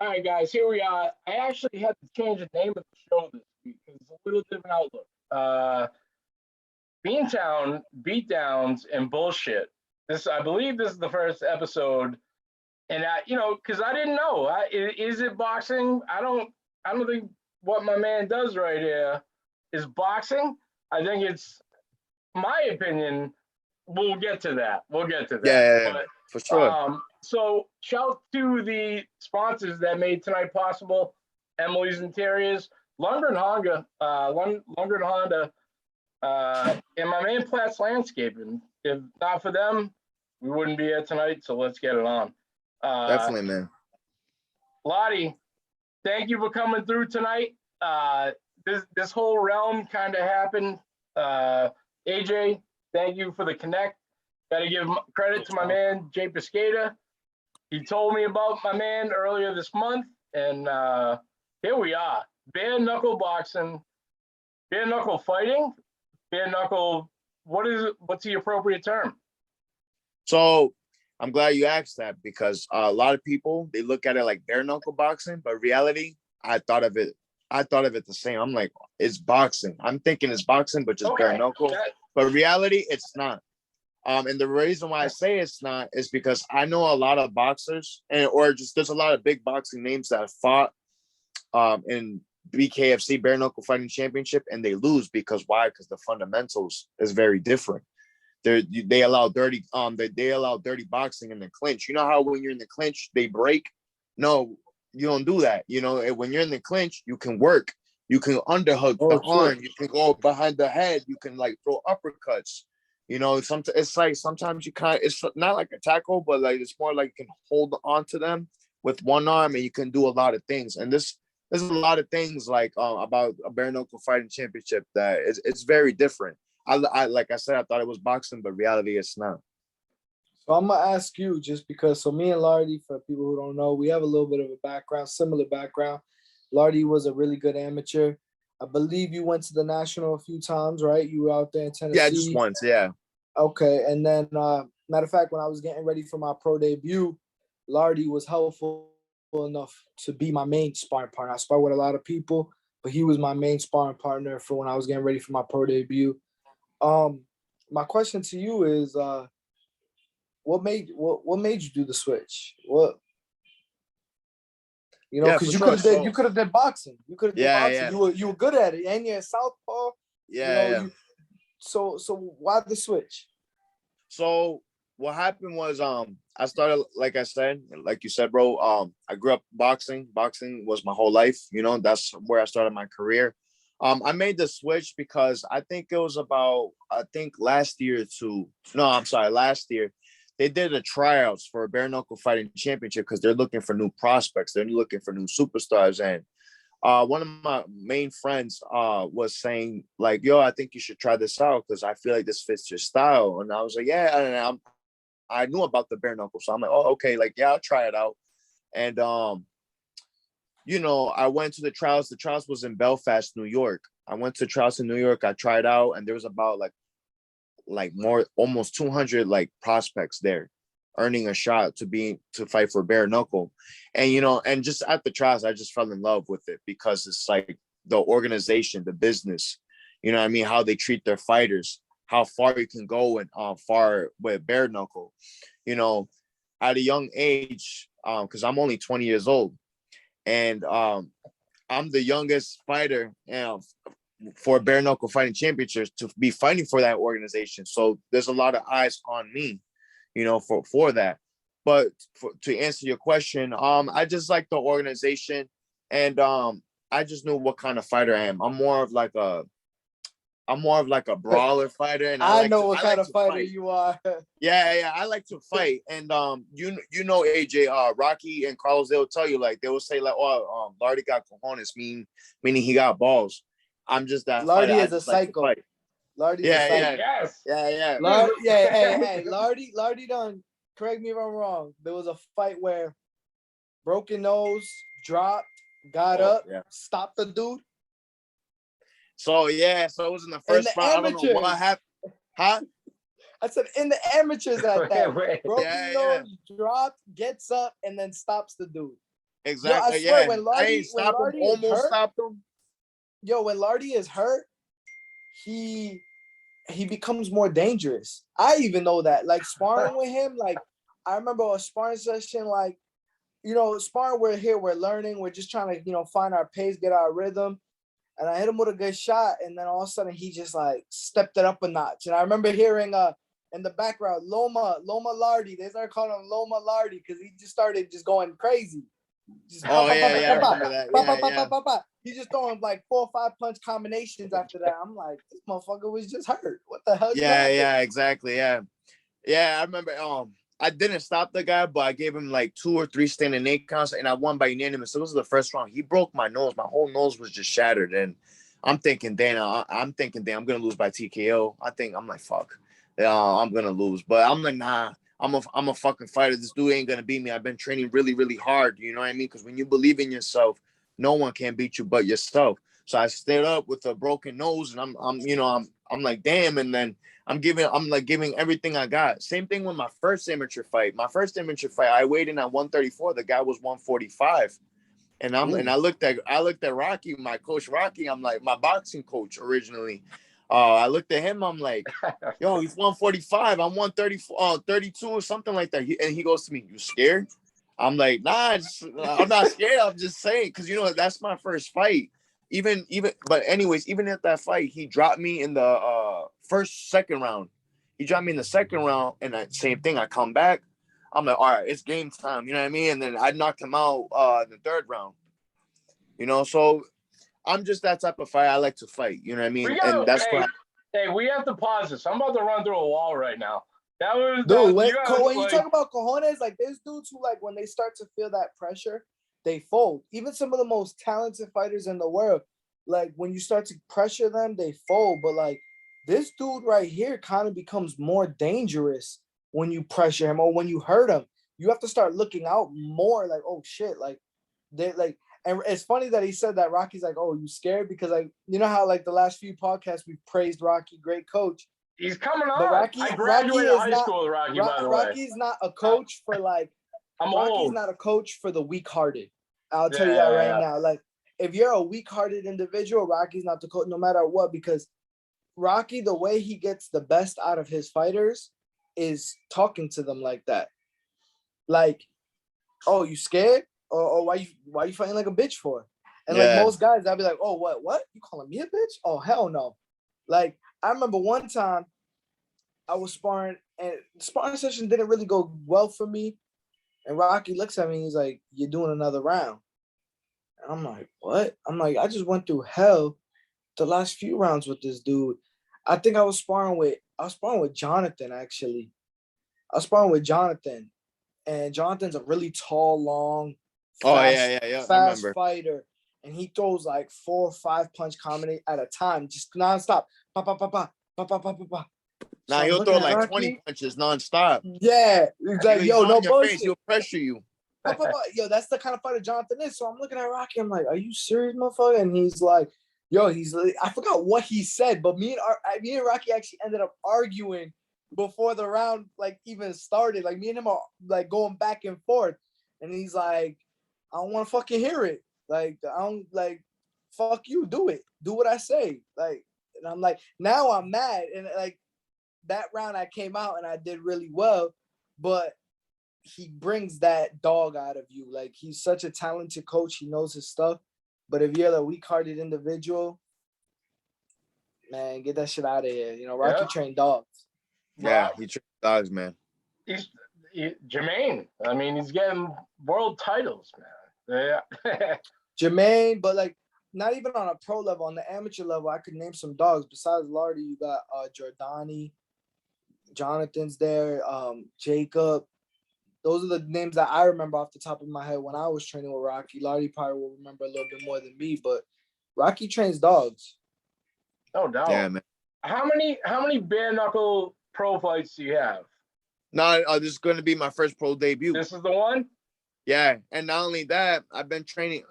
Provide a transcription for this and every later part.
All right, guys, here we are. I actually had to change the name of the show this week because it's a little different outlook. BeanTown, Beatdowns, and bullshit. I believe, this is the first episode, and because I didn't know. Is it boxing? I don't think what my man does right here is boxing. I think it's my opinion. We'll get to that. We'll get to that. Yeah, But for sure. so shout to the sponsors that made tonight possible. Emily's Interiors, Lundgren Honda, Lundgren Honda, and my man Platt's Landscaping. If not for them, we wouldn't be here tonight. So let's get it on. Definitely, man. Lottie, thank you for coming through tonight. This whole realm kind of happened. AJ, thank you for the connect. Got to give credit to my man Jay Piscata. He told me about my man earlier this month, and here we are. Bare knuckle boxing, bare knuckle fighting, bare knuckle. What's the appropriate term? So I'm glad you asked that because a lot of people, they look at it like bare knuckle boxing, but reality, I thought of it the same. I'm like, it's boxing. I'm thinking it's boxing, but just bare knuckle. But reality, it's not. And the reason why I say it's not is because I know a lot of boxers there's a lot of big boxing names that fought in BKFC bare knuckle fighting championship, and they lose because why? Because the fundamentals is very different. They allow dirty boxing in the clinch. You know how when you're in the clinch they break? No, you don't do that. When you're in the clinch, you can work. You can underhook the arm. You can go behind the head. You can like throw uppercuts. It's like sometimes it's not like a tackle, but like it's more like you can hold on to them with one arm and you can do a lot of things. And there's a lot of things like about a bare knuckle fighting championship that it's very different. I like I said, I thought it was boxing, but reality it's not. So I'm gonna ask you just because. So me and Lardy, for people who don't know, we have a little bit of a background, similar background. Lardy was a really good amateur. I believe you went to the national a few times, right? You were out there in Tennessee. Yeah, just once. Yeah. Okay, and then matter of fact, when I was getting ready for my pro debut, Lardy was helpful enough to be my main sparring partner. I spar with a lot of people, but he was my main sparring partner for when I was getting ready for my pro debut. My question to you is, what made you do the switch? What because you could have did boxing. You could have did boxing. Yeah. You were good at it, and you're a southpaw. Yeah. So why the switch? So what happened was I started, like I said, like you said, bro. I grew up boxing. Boxing was my whole life. That's where I started my career. I made the switch because I think it was last year they did the tryouts for a bare knuckle fighting championship because they're looking for new prospects. They're looking for new superstars. And one of my main friends was saying like, yo, I think you should try this out because I feel like this fits your style. And I was like, yeah, and I knew about the bare knuckle. So I'm like, oh, okay, like, yeah, I'll try it out. And, I went to the trials. The trials was in Belfast, New York. I went to trials in New York. I tried out and there was about more, almost 200 like prospects there earning a shot to fight for bare knuckle. And and just at the trials I just fell in love with it because it's like the organization, the business, what I mean, how they treat their fighters, how far you can go and far with bare knuckle, at a young age, because I'm only 20 years old and I'm the youngest fighter for bare knuckle fighting championships to be fighting for that organization. So there's a lot of eyes on me, for that. But to answer your question, I just like the organization and I just knew what kind of fighter I am. I'm more of like a brawler fighter, and I know what kind of fighter you are. Yeah, I like to fight, and AJ, Rocky and Carlos, they'll tell you like they will say like, oh, Lardy got cojones, meaning he got balls. I'm just that. Lardy is a psycho. Lardy, yeah. Hey, Lardy done. Correct me if I'm wrong. There was a fight where broken nose, dropped, got up, stopped the dude. So it was in the first fight. I don't know what happened. Huh? I said in the amateurs at that. Broken nose, dropped, gets up, and then stops the dude. Exactly. swear, Yeah. I ain't when stopped him. Lardy is Almost hurt, stopped him. when Lardy is hurt, he becomes more dangerous. I even know that. Like sparring with him, like I remember a sparring session, like sparring, we're learning, we're just trying to, find our pace, get our rhythm. And I hit him with a good shot, and then all of a sudden he just like stepped it up a notch. And I remember hearing in the background, Loma Lardy. They started calling him Loma Lardy because he just started just going crazy. Just Oh yeah, I remember that. Yeah, yeah. He just throwing like 4 or 5 punch combinations after that. I'm like, this motherfucker was just hurt. What the hell? Yeah, yeah, exactly. Yeah. Yeah, I remember I didn't stop the guy, but I gave him like 2 or 3 standing 8 counts and I won by unanimous. So it was the first round. He broke my nose. My whole nose was just shattered. And I'm thinking, Dana, I'm gonna lose by TKO. I'm like, fuck. I'm gonna lose. But I'm like, nah, I'm a fucking fighter. This dude ain't gonna beat me. I've been training really, really hard. You know what I mean? Because when you believe in yourself, no one can beat you but yourself. So I stayed up with a broken nose and I'm like, damn, and then I'm giving everything I got. Same thing with my first amateur fight. My first amateur fight, I weighed in at 134. The guy was 145. And I looked at Rocky, my coach Rocky. I'm like, my boxing coach originally. I looked at him, I'm like, yo, he's 145. I'm 134, 32 or something like that. And he goes to me, you scared? I'm like, nah, I'm not scared. I'm just saying, because that's my first fight. But anyways, even at that fight, he dropped me in the second round. He dropped me in the second round, and that same thing. I come back. I'm like, all right, it's game time. You know what I mean? And then I knocked him out in the third round. So I'm just that type of fighter. I like to fight. You know what I mean? And that's why. Hey, we have to pause this. I'm about to run through a wall right now. Dude, when you talk about cojones, like there's dudes who like when they start to feel that pressure, they fold. Even some of the most talented fighters in the world, like when you start to pressure them, they fold. But like this dude right here kind of becomes more dangerous when you pressure him or when you hurt him. You have to start looking out more. Like, oh shit, like they like. And it's funny that he said that Rocky's like, oh, you scared? Because like, you know how like the last few podcasts we praised Rocky, great coach. He's coming on. But I graduated high school with Rocky, by the way. Rocky's not a coach for like, Rocky's old. not a coach for the weak-hearted. I'll tell you that right now. Like, if you're a weak-hearted individual, Rocky's not the coach, no matter what, because Rocky, the way he gets the best out of his fighters is talking to them like that. Like, oh, you scared? Or why you fighting like a bitch for? And like most guys, I'd be like, oh, what? You calling me a bitch? Oh, hell no. Like, I remember one time I was sparring and the sparring session didn't really go well for me. And Rocky looks at me and he's like, you're doing another round. And I'm like, what? I'm like, I just went through hell the last few rounds with this dude. I think I was sparring with Jonathan, actually. I was sparring with Jonathan. And Jonathan's a really tall, long, fast fighter. And he throws like 4 or 5 punch combination at a time, just nonstop. Pa, pa, pa, pa, pa, pa, pa, pa, pa. Now he'll throw like 20 punches nonstop. Yeah. He's like, yo, no bullshit. He'll pressure you. Yo, that's the kind of fighter Jonathan is. So I'm looking at Rocky. I'm like, are you serious, motherfucker? And he's like, I forgot what he said, but me and Rocky actually ended up arguing before the round like even started. Like me and him are like going back and forth. And he's like, I don't want to fucking hear it. Like, I don't like, fuck you, do it. Do what I say. Like, and I'm like, now I'm mad. And like that round I came out and I did really well, but he brings that dog out of you. Like, he's such a talented coach. He knows his stuff. But if you're a weak-hearted individual, man, get that shit out of here. Rocky trained dogs. Yeah, he trained dogs, man. Jermaine. I mean, he's getting world titles, man. Yeah. Jermaine, but like not even on a pro level, on the amateur level, I could name some dogs. Besides Lardy, you got Jordani, Jonathan's there, Jacob. Those are the names that I remember off the top of my head when I was training with Rocky. Lardy probably will remember a little bit more than me, but Rocky trains dogs. No doubt. Yeah, man. How many bare knuckle pro fights do you have? No, this is going to be my first pro debut. This is the one? Yeah, and not only that, I've been training.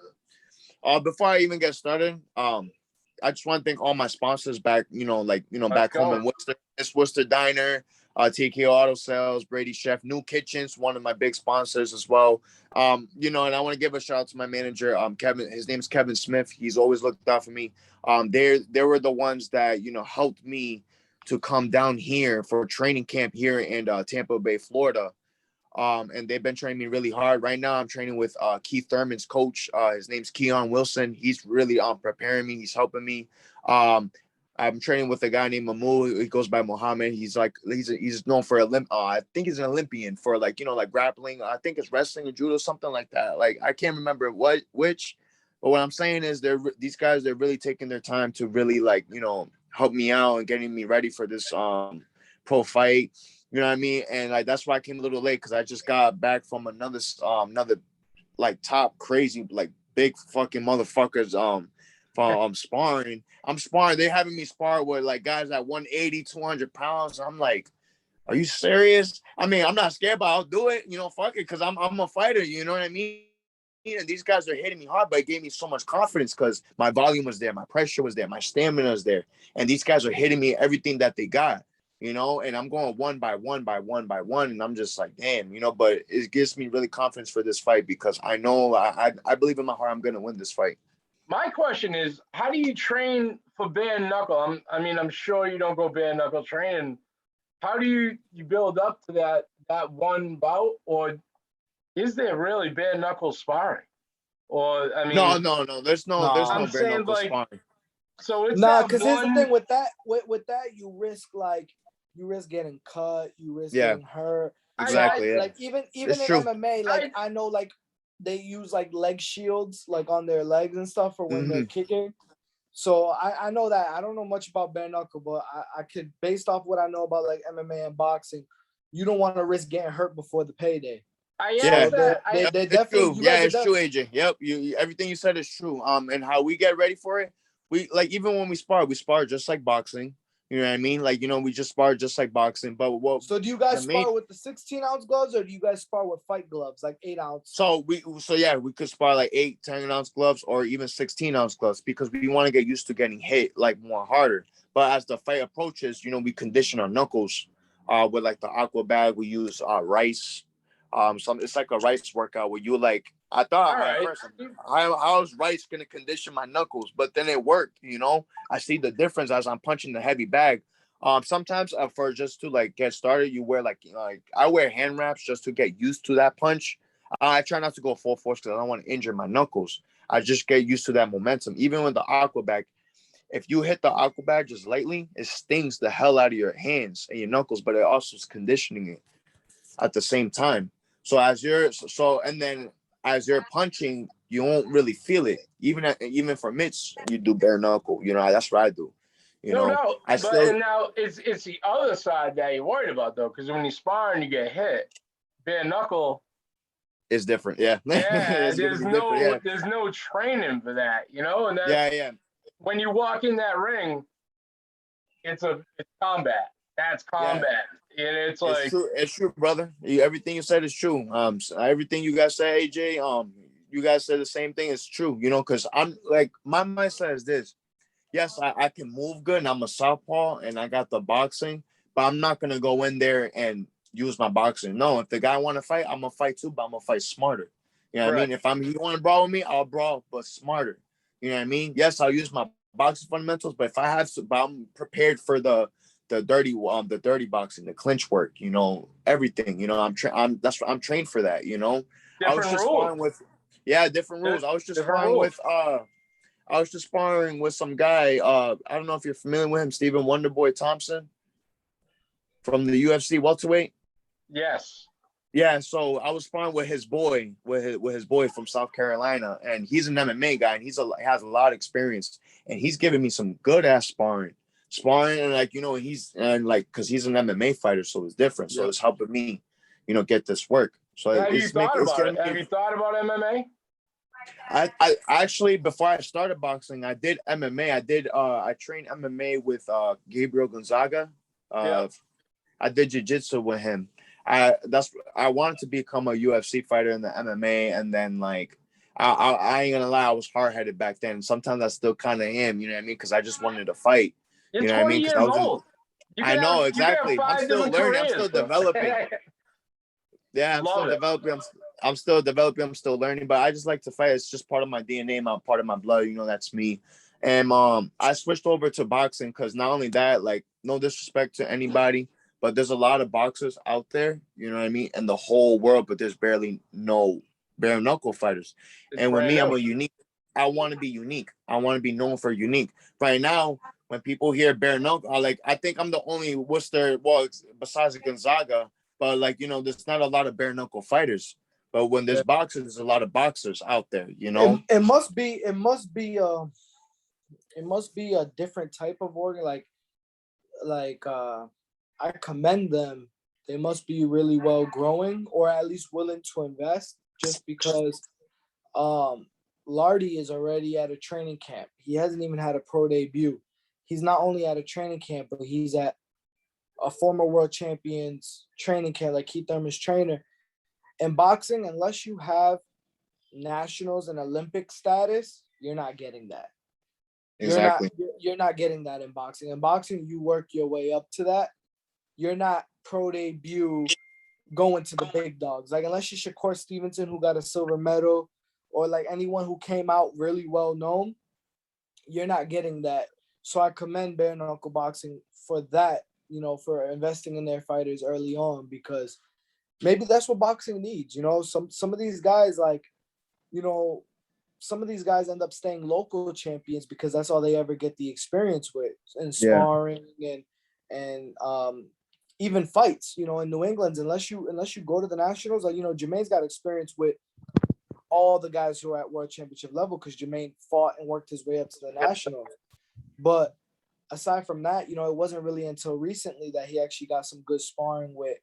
Before I even get started, I just want to thank all my sponsors back, back home in Worcester. It's Worcester Diner, TK Auto Sales, Brady Chef, New Kitchens, one of my big sponsors as well. You know, and I want to give a shout out to my manager, Kevin. His name's Kevin Smith. He's always looked out for me. They were the ones that, you know, helped me to come down here for training camp here in Tampa Bay, Florida. And they've been training me really hard. Right now, I'm training with Keith Thurman's coach. His name's Keon Wilson. He's really preparing me. He's helping me. I'm training with a guy named Mamu. He goes by Mohammed. He's known for I think he's an Olympian for like, you know, like grappling. I think it's wrestling or judo, something like that. Like I can't remember which. But what I'm saying is these guys, they're really taking their time to really like, you know, help me out and getting me ready for this pro fight. You know what I mean? And like that's why I came a little late because I just got back from another like top crazy like big fucking motherfuckers from sparring. I'm sparring. They're having me spar with like guys at 180, 200 pounds. I'm like, are you serious? I mean, I'm not scared, but I'll do it. You know, fuck it, because I'm a fighter. You know what I mean? And these guys are hitting me hard, but it gave me so much confidence because my volume was there, my pressure was there, my stamina was there, and these guys are hitting me everything that they got. You know, and I'm going one by one, and I'm just like, damn, you know. But it gives me really confidence for this fight because I know I believe in my heart I'm gonna win this fight. My question is, how do you train for bare knuckle? I'm sure you don't go bare knuckle training. How do you build up to that one bout, or is there really bare knuckle sparring? Or I mean, no, there's no I'm bare saying knuckle like, sparring. so it's Nah, that because here's the one. thing with that. With that, you risk getting cut, you risk getting hurt. Exactly. So, Yeah. like even It's in true. MMA, like I know like they use like leg shields like on their legs and stuff for when they're kicking. So I know that. I don't know much about bare knuckle, but I could, based off what I know about like MMA and boxing, you don't want to risk getting hurt before the payday. I So asked that. they It's definitely, true. you Yeah, guys are it's true, AJ. Yep, you everything you said is true. And how we get ready for it, we like even when we spar just like boxing. You know what I mean? Like, you know, we just spar just like boxing. But what? So do you guys spar with the 16-ounce gloves, or do you guys spar with fight gloves like 8-ounce? So we could spar like 8, 10-ounce gloves or even 16-ounce gloves because we want to get used to getting hit like more harder. But as the fight approaches, you know, we condition our knuckles with like the aqua bag. We use rice. It's like a rice workout where you like. I thought at first, how is rice gonna condition my knuckles? But then it worked. You know, I see the difference as I'm punching the heavy bag. Sometimes for just to like get started, you wear like I wear hand wraps just to get used to that punch. I try not to go full force because I don't want to injure my knuckles. I just get used to that momentum. Even with the aqua bag, if you hit the aqua bag just lightly, it stings the hell out of your hands and your knuckles, but it also is conditioning it at the same time. So as you're punching, you won't really feel it. Even for mitts, you do bare knuckle. You know, that's what I do. You No know, doubt. And now it's the other side that you're worried about though, because when you spar and you get hit, bare knuckle is different. Yeah. Yeah, It's gonna be different. Yeah. there's no training for that, you know. And Yeah. when you walk in that ring, it's combat. That's combat, and it's like true. It's true, brother. Everything you said is true. Everything you guys say, AJ. You guys said the same thing. It's true. You know, because I'm like my mindset is this. Yes, I can move good, and I'm a southpaw, and I got the boxing, but I'm not gonna go in there and use my boxing. No, if the guy want to fight, I'm gonna fight too, but I'm gonna fight smarter. You know what I mean? If you want to brawl with me, I'll brawl, but smarter. You know what I mean? Yes, I'll use my boxing fundamentals, but if I have to, but I'm prepared for the dirty boxing, the clinch work. You know, everything. You know, I'm trained for that. You know, I was just sparring with different rules. I was just sparring with some guy. I don't know if you're familiar with him, Stephen Wonderboy Thompson from the UFC welterweight. Yes. Yeah, so I was sparring with his boy, with his boy from South Carolina, and he's an MMA guy, and he has a lot of experience, and he's giving me some good ass sparring, and like, you know, because he's an MMA fighter, so it's different. So it's helping me, you know, get this work. So have you thought about it? Have you thought about MMA? I actually, before I started boxing, I did MMA. I trained MMA with Gabriel Gonzaga. I did jiu-jitsu with him. I wanted to become a UFC fighter in the MMA, and then like I ain't gonna lie, I was hard-headed back then. Sometimes I still kind of am, you know what I mean? Because I just wanted to fight. You're you know 20 what I mean? years old. You I can know have exactly. I'm 5 still different learning. I'm careers, still bro. developing. Yeah, I'm still Love it. developing. I'm still developing. I'm still learning. But I just like to fight. It's just part of my DNA, part of my blood. You know, that's me. And I switched over to boxing because not only that, like, no disrespect to anybody, but there's a lot of boxers out there. You know what I mean? In the whole world, but there's barely no bare knuckle fighters. It's And with brand me, I'm new. a unique. I want to be unique. I want to be known for unique. Right now, when people hear bare knuckle, I think I'm the only Worcester, well, besides Gonzaga, but like, you know, there's not a lot of bare knuckle fighters. But when there's boxers, there's a lot of boxers out there, you know? It must be a different type of organ. I commend them. They must be really well growing, or at least willing to invest, just because Lardy is already at a training camp. He hasn't even had a pro debut. He's not only at a training camp, but he's at a former world champion's training camp, like Keith Thurman's trainer. In boxing, unless you have nationals and Olympic status, you're not getting that. Exactly. You're not getting that in boxing. In boxing, you work your way up to that. You're not pro debut going to the big dogs. Like, unless you're Shakur Stevenson, who got a silver medal, or like anyone who came out really well known, you're not getting that. So I commend Bare Knuckle Boxing for that, you know, for investing in their fighters early on, because maybe that's what boxing needs. You know, some of these guys, like, you know, some of these guys end up staying local champions because that's all they ever get the experience with, and sparring and even fights. You know, in New England, unless you go to the nationals, like, you know, Jermaine's got experience with all the guys who are at world championship level because Jermaine fought and worked his way up to the nationals. But aside from that, you know, it wasn't really until recently that he actually got some good sparring with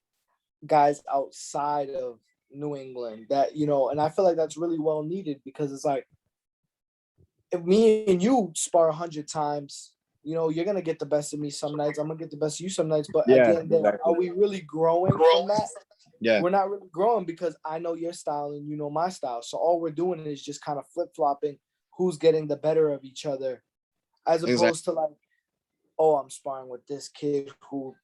guys outside of New England, that, you know, and I feel like that's really well needed, because it's like, if me and you spar 100 times, you know, you're gonna get the best of me some nights, I'm gonna get the best of you some nights, but at the end of the day, are we really growing from that? Yeah. We're not really growing, because I know your style and you know my style. So all we're doing is just kind of flip-flopping who's getting the better of each other, as opposed to like, oh, I'm sparring with this kid who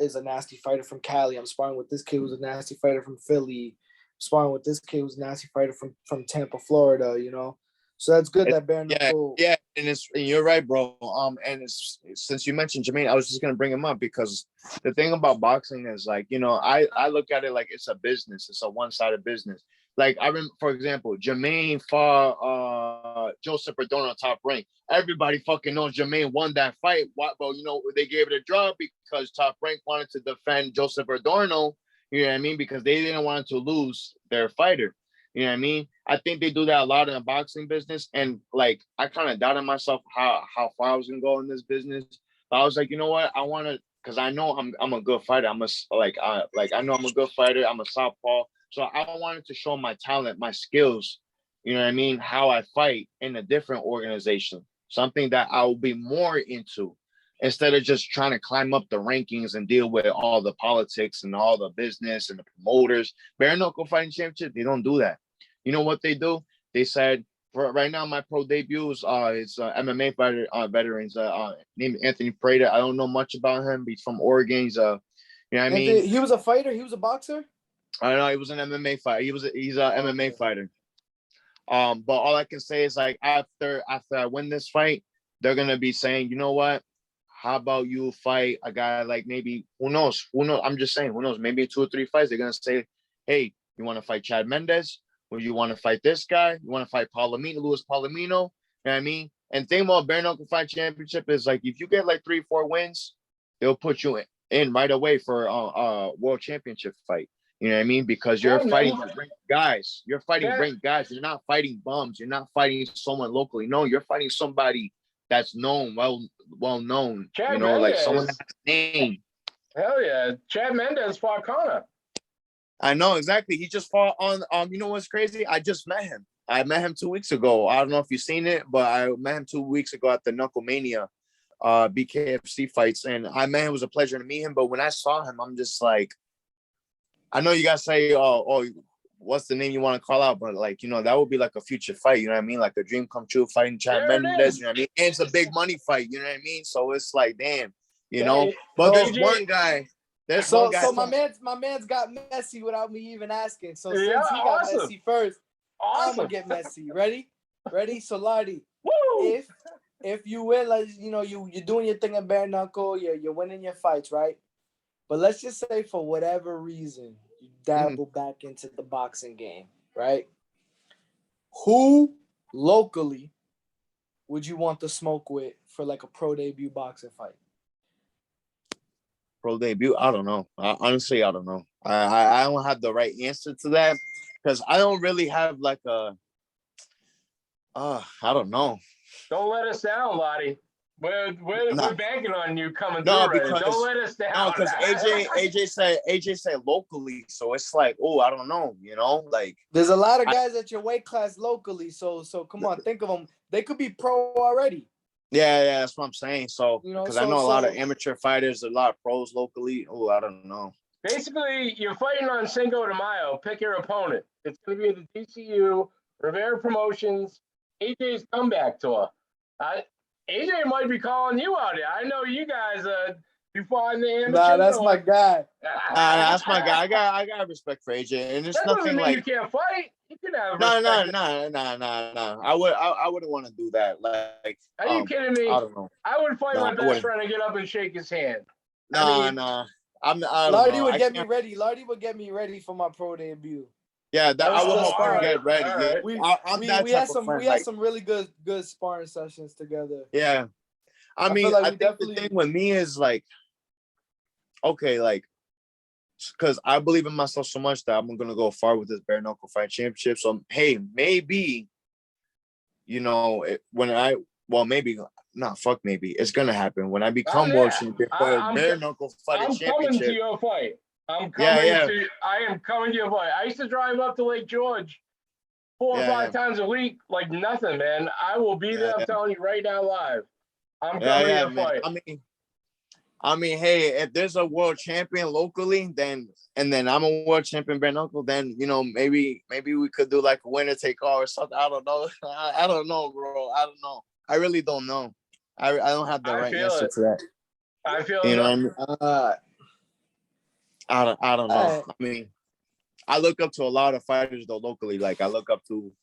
is a nasty fighter from Cali. I'm sparring with this kid who's a nasty fighter from Philly. I'm sparring with this kid who's a nasty fighter from Tampa, Florida, you know? So that's good that Bare Knuckle. Yeah, and you're right, bro. And it's, since you mentioned Jermaine, I was just gonna bring him up because the thing about boxing is, like, you know, I look at it like it's a business. It's a one-sided business. Like, I remember, for example, Jermaine fought Joseph Perdono Top Rank. Everybody fucking knows Jermaine won that fight. Well, you know, they gave it a draw because Top Rank wanted to defend Joseph Perdono. You know what I mean? Because they didn't want to lose their fighter. You know what I mean? I think they do that a lot in the boxing business. And like, I kind of doubted myself how far I was gonna go in this business. But I was like, you know what? I want to, because I know I'm a good fighter. I know I'm a good fighter. I'm a southpaw. So I wanted to show my talent, my skills, you know what I mean? How I fight in a different organization, something that I will be more into, instead of just trying to climb up the rankings and deal with all the politics and all the business and the promoters. Bare Knuckle Fighting Championship, they don't do that. You know what they do? They said, for right now, my pro debuts is MMA fighter veterans named Anthony Prada. I don't know much about him. He's from Oregon. He's you know what I mean? He was a fighter. He was a boxer. I know he was an MMA fighter. He's an MMA fighter. But all I can say is, like, after I win this fight, they're gonna be saying, you know what? How about you fight a guy like, maybe, who knows? I'm just saying, who knows? Maybe in 2 or 3 fights, they're gonna say, hey, you want to fight Chad Mendes? Or you want to fight this guy? You want to fight Luis Palomino? You know what I mean? And thing about Bare Knuckle Fight Championship is, like, if you get like 3-4 wins, they'll put you in right away for a world championship fight. You know what I mean? Because you're fighting great guys. You're fighting great guys. You're not fighting bums. You're not fighting someone locally. No, you're fighting somebody that's known, well known. Chad you know, Mendes. like someone that's name. Hell yeah. Chad Mendes fought Connor. I know, exactly. He just fought on, you know what's crazy? I just met him. I met him 2 weeks ago. I don't know if you've seen it, but I met him 2 weeks ago at the Knuckle Mania BKFC fights. And I met him. It was a pleasure to meet him. But when I saw him, I'm just like, I know you guys say, oh, what's the name you want to call out? But, like, you know, that would be like a future fight. You know what I mean? Like a dream come true, fighting Chad Mendes. You know what I mean? And it's a big money fight. You know what I mean? So it's like, damn, you know. Hey, But there's AJ, one guy. There's So one guy. my man's got messy without me even asking. So Yeah, since he got awesome. messy first, I'm awesome. gonna get messy. Ready? So Lardy, Woo! if you win, like you're doing your thing at bare knuckle, you're winning your fights, right? But let's just say for whatever reason you dabble back into the boxing game, right? Who locally would you want to smoke with for like a pro debut boxing fight? Pro debut. I don't know. Honestly, I don't know. I don't have the right answer to that because I don't really have like a. I don't know. Don't let us down, Lottie. We're Nah. banking on you coming No, through. Right? because Don't let us down. no, because AJ said locally, so it's like, oh, I don't know, like There's a lot of guys at your weight class locally, so come on, think of them. They could be pro already. yeah, that's what I'm saying. So because I know a lot of amateur fighters, a lot of pros locally. Oh, I don't know. Basically, you're fighting on Cinco de Mayo. Pick your opponent. It's going to be the DCU, Rivera Promotions, AJ's comeback tour. AJ might be calling you out here. I know you guys. You fought in the amateur. Nah, that's my guy. That's my guy. I got respect for AJ, and it's that nothing doesn't mean like you can't fight. You can have no. respect. I wouldn't want to do that. Like, Are you kidding me? I don't know. I would fight No, my I best wouldn't. friend and get up and shake his hand. Nah. I don't Lardy know. would get me ready. Lardy would get me ready for my pro debut. Yeah, that I would help her get ready. Right. We had some really good sparring sessions together. Yeah, I mean, like I think definitely... the thing with me is like, okay, like, because I believe in myself so much that I'm gonna go far with this bare knuckle fight championship. So hey, maybe, maybe not. Fuck, maybe it's gonna happen when I become world champion for the bare knuckle fighting championship. I'm coming to your fight. I am coming to your fight. I used to drive up to Lake George 4 or 5 times a week, like nothing, man. I will be there. I'm telling you right now, live. I'm coming to your fight. I mean, hey, if there's a world champion locally, then I'm a world champion bare knuckle, then maybe we could do like a winner take all or something. I don't know. I don't know, bro. I don't know. I really don't know. I don't have the right answer to that. I feel what I mean? I don't know. I mean, I look up to a lot of fighters though locally. Like I look up to,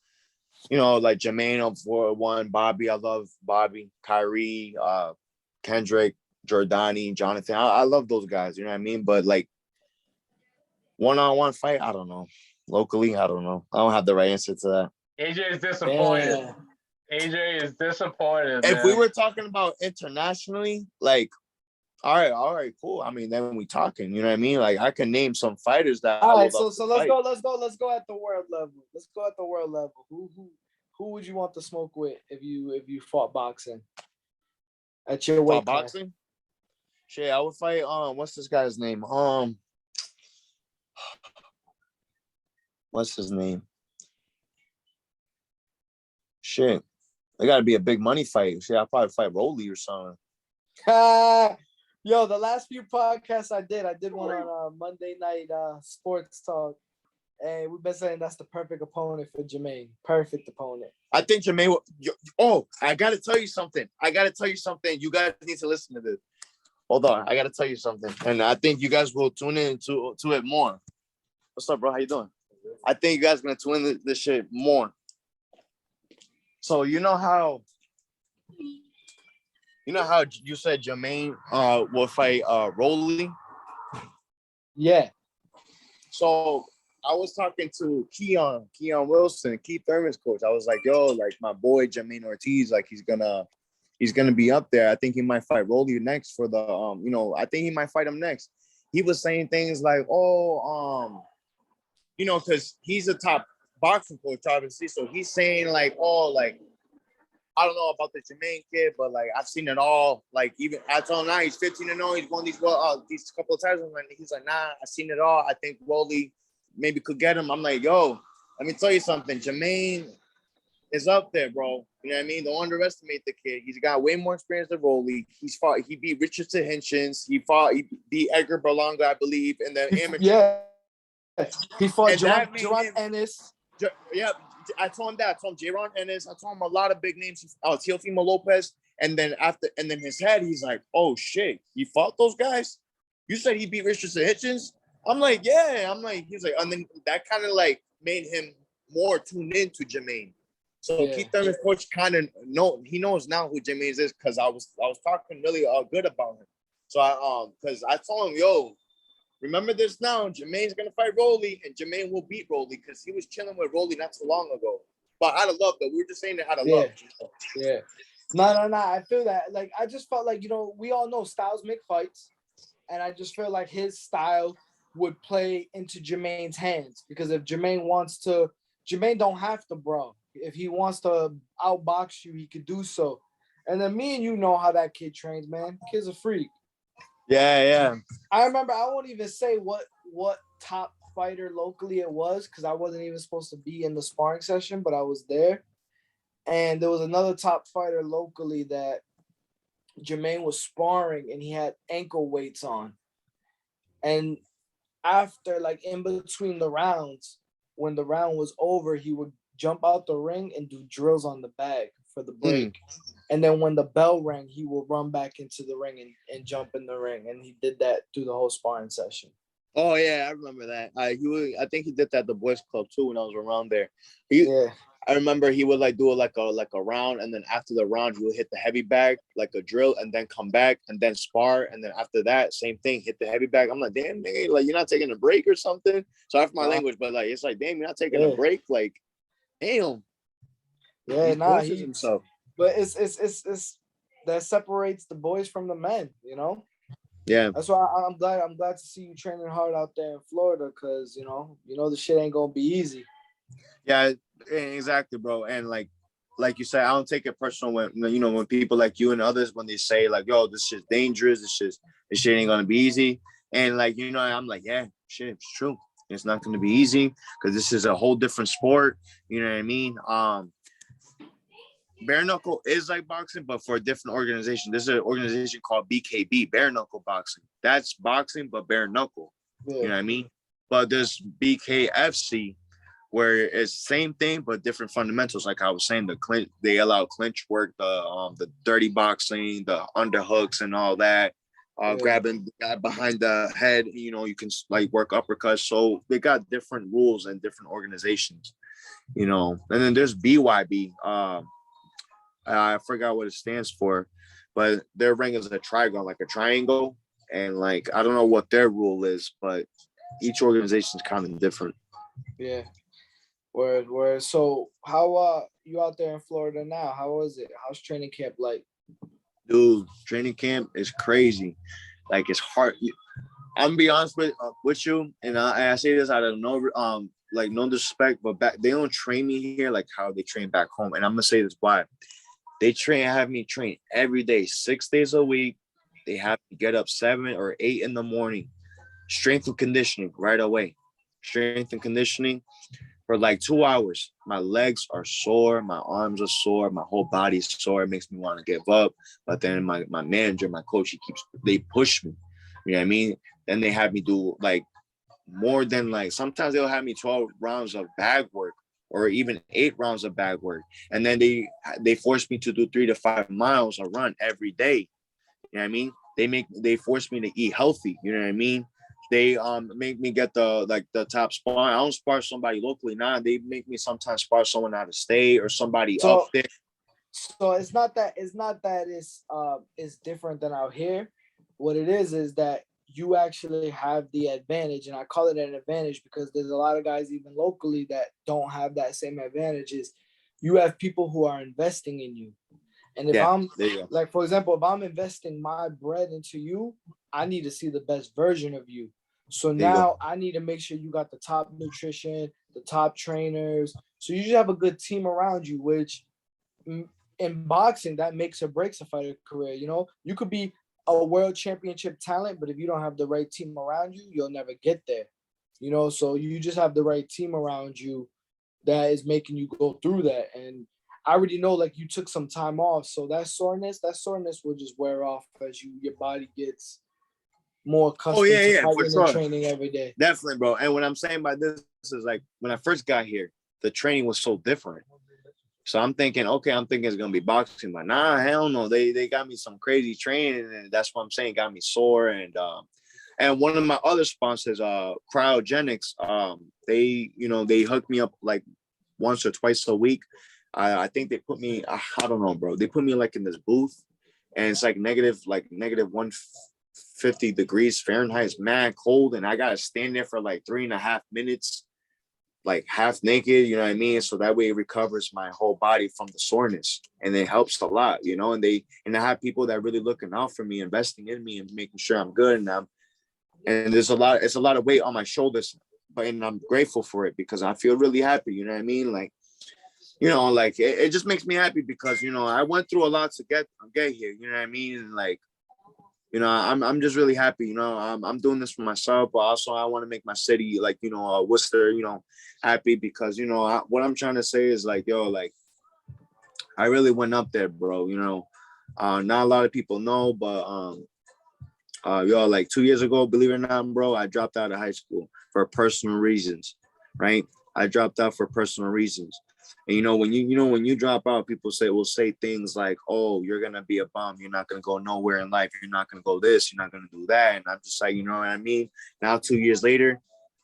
like Jermaine for one, Bobby. I love Bobby, Kyrie, Kendrick, Jordani, Jonathan. I love those guys. You know what I mean? But like one-on-one fight, I don't know. Locally, I don't know. I don't have the right answer to that. AJ is disappointed. Yeah. AJ is disappointed. If we were talking about internationally, like, all right, cool. I mean, then we talking. You know what I mean? Like, I can name some fighters that. All right, so let's go at the world level. Let's go at the world level. Who would you want to smoke with if you fought boxing at your weight class? Boxing? Shit, I would fight. What's this guy's name? What's his name? Shit, it got to be a big money fight. Shit, I'll probably fight Rolly or something. Yo, the last few podcasts I did one on Monday night sports talk, and we've been saying that's the perfect opponent for Jermaine. Perfect opponent. I think Jermaine. I gotta tell you something. You guys need to listen to this. Hold on, I gotta tell you something, and I think you guys will tune in to it more. What's up, bro? How you doing? I think you guys are gonna tune in this shit more. So you know how you said Jermaine will fight Rolly? Yeah. So I was talking to Keon Wilson, Keith Thurman's coach. I was like, yo, like my boy Jermaine Ortiz, like he's gonna be up there. I think he might fight Rolly next for the I think he might fight him next. He was saying things like, because he's a top boxing coach, obviously. So he's saying like, I don't know about the Jermaine kid, but like I've seen it all. Like even I told him now he's 15-0. He's won these couple of times. And he's like, nah, I've seen it all. I think Rolly maybe could get him. I'm like, yo, let me tell you something. Jermaine is up there, bro. You know what I mean? Don't underestimate the kid. He's got way more experience than Rolly. He beat Richardson Hitchens. He beat Edgar Berlanga, I believe, in the amateur. Yeah. He fought Jaron Ennis. Yeah, I told him that. I told him Jaron Ennis. I told him a lot of big names. Teofimo Lopez. And then his head, he's like, oh shit, he fought those guys? You said he beat Richardson Hitchens? I'm like, yeah. I'm like, he's like, and then that kind of like made him more tuned into Jermaine. So Yeah. Keith Thurman's coach kind of he knows now who Jermaine is because I was talking really good about him. So because I told him, yo, remember this now, Jermaine's gonna fight Rolly, and Jermaine will beat Rolly because he was chilling with Rolly not so long ago. But out of love, though, we were just saying it out of love. Yeah. No. I feel that. Like, I just felt like, we all know styles make fights. And I just feel like his style would play into Jermaine's hands. Because if Jermaine don't have to, bro. If he wants to outbox you, he could do so. And then me and you know how that kid trains, man. Kid's a freak. Yeah. I remember, I won't even say what top fighter locally it was, because I wasn't even supposed to be in the sparring session, but I was there. And there was another top fighter locally that Jermaine was sparring, and he had ankle weights on. And after, like, in between the rounds, when the round was over, he would jump out the ring and do drills on the bag for the break. And then when the bell rang, he would run back into the ring and jump in the ring. And he did that through the whole sparring session. Oh yeah, I remember that. I think he did that at the boys club too when I was around there. I remember he would like do like a round, and then after the round he would hit the heavy bag like a drill, and then come back and then spar, and then after that same thing, hit the heavy bag. I'm like, damn, nigga, like you're not taking a break or something. Sorry for my language, but like it's like, damn, you're not taking a break. Like, damn. Yeah, he himself. But it's that separates the boys from the men, Yeah, that's why I'm glad to see you training hard out there in Florida, because the shit ain't gonna be easy. Yeah, exactly, bro. And like you said, I don't take it personal when people like you and others, when they say like, yo, this shit's dangerous, this shit ain't gonna be easy. And like, I'm like, yeah, shit, it's true. It's not gonna be easy because this is a whole different sport. You know what I mean? Bare knuckle is like boxing, but for a different organization. This is an organization called BKB, Bare Knuckle Boxing. That's boxing, but bare knuckle. Yeah. You know what I mean? But there's BKFC, where it's same thing but different fundamentals. Like I was saying, they allow clinch work, the dirty boxing, the underhooks, and all that. Grabbing the guy behind the head. You can like work uppercuts. So they got different rules and different organizations. And then there's BYB. I forgot what it stands for, but their ring is a triangle, like a triangle. And like, I don't know what their rule is, but each organization is kind of different. Yeah. Word. So how you out there in Florida now? How is it? How's training camp like? Dude, training camp is crazy. Like, it's hard. I'm gonna be honest with you, and I say this out of no disrespect, but they don't train me here like how they train back home. And I'm gonna say this why. They have me train every day, 6 days a week. They have to get up 7 or 8 in the morning. Strength and conditioning right away. Strength and conditioning for like 2 hours. My legs are sore. My arms are sore. My whole body's sore. It makes me want to give up. But then my manager, my coach, they push me. You know what I mean? Then they have me do like more than like, sometimes they'll have me 12 rounds of bag work, or even 8 rounds of bag work. And then they force me to do 3 to 5 miles a run every day. You know what I mean? They force me to eat healthy. You know what I mean? They make me get the top spar. I don't spar somebody locally now. They make me sometimes spar someone out of state or somebody up there. So it's not that it's different than out here. What it is that you actually have the advantage, and I call it an advantage because there's a lot of guys even locally that don't have that same advantage. Is you have people who are investing in you. And if I'm like, for example, if I'm investing my bread into you, I need to see the best version of you. So now I need to make sure you got the top nutrition, the top trainers. So you should have a good team around you, which in boxing, that makes or breaks a fighter career. You could be a world championship talent, but if you don't have the right team around you, you'll never get there. So you just have the right team around you that is making you go through that. And I already know, like, you took some time off, so that soreness will just wear off as your body gets more accustomed to fighting and training every day. Definitely, bro. And what I'm saying by this is, like, when I first got here, the training was so different. So I'm thinking, okay, I'm thinking it's gonna be boxing, but nah, hell no. They got me some crazy training, and that's what I'm saying, got me sore. And one of my other sponsors, Cryogenics, they hooked me up like once or twice a week. I think they put me, I don't know, bro. They put me like in this booth, and it's like negative 150 degrees Fahrenheit. It's mad cold, and I gotta stand there for like 3.5 minutes, like half naked, you know what I mean? So that way it recovers my whole body from the soreness, and it helps a lot, you know. And I have people that really looking out for me, investing in me, and making sure I'm good. And it's a lot of weight on my shoulders, and I'm grateful for it because I feel really happy, you know what I mean? Like, you know, like it just makes me happy because, you know, I went through a lot to get here, you know what I mean? And like, you know, I'm just really happy, you know. I'm doing this for myself, but also I want to make my city, like, you know, Worcester, you know, happy because, you know, what I'm trying to say is like, yo, like, I really went up there, bro, you know. Not a lot of people know, but yo, like 2 years ago, believe it or not, bro, I dropped out of high school for personal reasons, right? I dropped out for personal reasons. And when you drop out, people will say things like, "Oh, you're gonna be a bum. You're not gonna go nowhere in life. You're not gonna go this. You're not gonna do that." And I'm just like, you know what I mean? Now, 2 years later,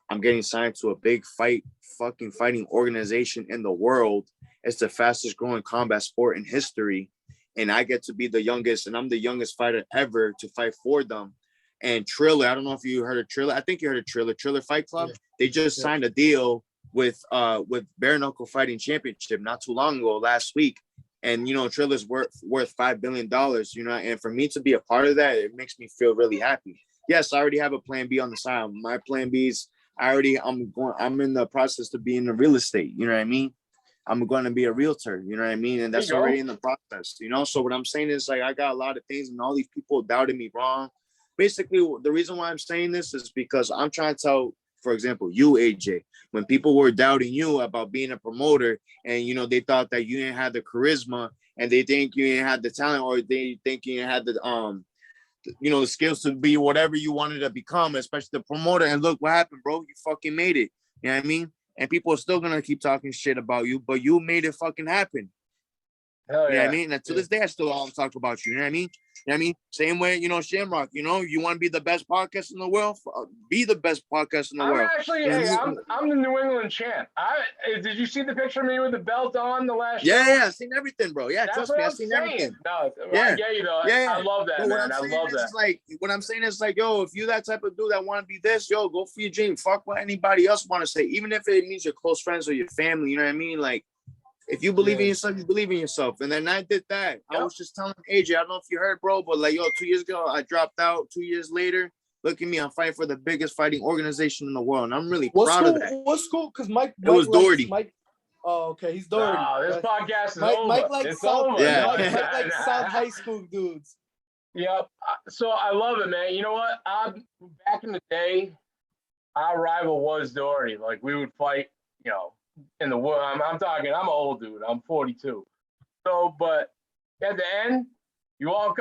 I'm getting signed to a big fucking fighting organization in the world. It's the fastest growing combat sport in history, and I get to be the youngest, and I'm the youngest fighter ever to fight for them. And Triller, I don't know if you heard of Triller. I think you heard of Triller Fight Club. Yeah. They just signed a deal with Bare Knuckle Fighting Championship not too long ago, last week. And, you know, Triller's worth $5 billion, you know, and for me to be a part of that, it makes me feel really happy. Yes, I already have a plan B on the side. My plan B is I'm in the process to be in the real estate, you know what I mean? I'm going to be a realtor, you know what I mean? And that's already in the process, you know? So what I'm saying is, like, I got a lot of things and all these people doubted me wrong. Basically, the reason why I'm saying this is because I'm trying to tell, for example, you, AJ, when people were doubting you about being a promoter and, you know, they thought that you didn't have the charisma and they think you didn't have the talent, or they think you didn't have the, you know, the skills to be whatever you wanted to become, especially the promoter. And look what happened, bro. You fucking made it. You know what I mean? And people are still going to keep talking shit about you, but you made it fucking happen. Hell yeah. You know what I mean? And to this day, I still talk about you. You know what I mean? You know what I mean? Same way, you know, Shamrock, you know, you want to be the best podcast in the world? Be the best podcast in the world. Actually, hey, I'm the New England champ. Did you see the picture of me with the belt on the last show? Yeah, I've seen everything, bro. Yeah, trust me, I've seen everything. No, I get you, though. Yeah. I love that, man. I love that. Like, what I'm saying is, like, yo, if you that type of dude that want to be this, yo, go for your dream. Fuck what anybody else want to say, even if it means your close friends or your family, you know what I mean? Like, if you believe in yourself, you believe in yourself. And then I did that. Yep. I was just telling AJ, I don't know if you heard, bro, but like, yo, 2 years ago, I dropped out. 2 years later, look at me. I'm fighting for the biggest fighting organization in the world. And I'm really proud of that. What's cool? Because Mike was Doherty. Oh, okay. He's Doherty. Oh, this podcast is over. Mike likes it's South, over. Yeah. Mike likes South high school dudes. Yep. So I love it, man. You know what? Back in the day, our rival was Doherty. Like, we would fight, you know, in the world. I'm talking, I'm an old dude. I'm 42. So, but at the end, you all come